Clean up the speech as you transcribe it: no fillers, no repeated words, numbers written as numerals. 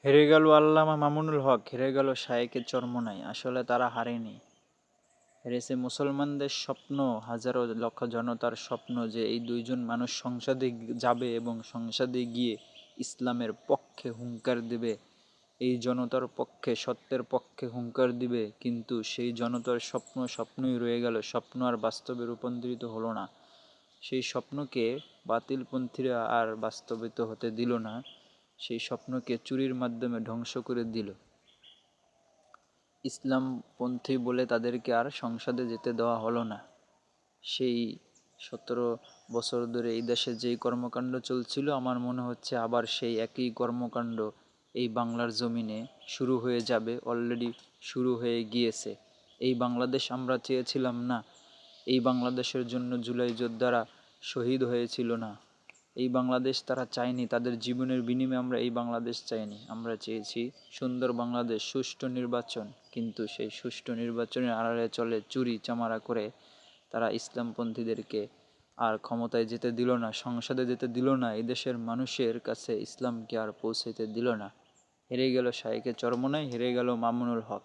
হেরে গেল আল্লামা মামুনুল হক, হেরে গেল শায়েকে চরমোনাই। আসলে তারা হারেনি, হেরেছে মুসলমানদের স্বপ্ন, হাজারো লক্ষ জনতার স্বপ্ন যে এই দুইজন মানুষ সংসদে যাবে এবং সংসদে গিয়ে ইসলামের পক্ষে হুঙ্কার দিবে, এই জনতার পক্ষে, সত্যের পক্ষে হুঙ্কার দিবে। কিন্তু সেই জনতার স্বপ্ন স্বপ্নই রয়ে গেল, স্বপ্ন আর বাস্তবে রূপান্তরিত হলো না। সেই স্বপ্নকে বাতিলপন্থীরা আর বাস্তবিত হতে দিল না, সেই স্বপ্নকে চুরির মাধ্যমে ধ্বংস করে দিল। ইসলামপন্থী বলে তাদেরকে আর সংসদে যেতে দেওয়া হলো না। সেই 17 বছর ধরে এই দেশে যেই কর্মকাণ্ড চলছিল, আমার মনে হচ্ছে আবার সেই একই কর্মকাণ্ড এই বাংলার জমিনে শুরু হয়ে যাবে, অলরেডি শুরু হয়ে গিয়েছে। এই বাংলাদেশ আমরা চেয়েছিলাম না, এই বাংলাদেশের জন্য জুলাই যোদ্ধারা শহীদ হয়েছিল না, এই বাংলাদেশ তারা চায়নি, তাদের জীবনের বিনিময়ে আমরা এই বাংলাদেশ চাইনি। আমরা চেয়েছি সুন্দর বাংলাদেশ, সুষ্ঠু নির্বাচন। কিন্তু সেই সুষ্ঠু নির্বাচনের আড়ালে চলে চুরি চামারা করে তারা ইসলামপন্থীদেরকে আর ক্ষমতায় যেতে দিল না, সংসদে যেতে দিল না, এদেশের মানুষের কাছে ইসলামকে আর পৌঁছাইতে দিল না। হেরে গেল শায়েকে চরমোনাই, হেরে গেল মামুনুল হক।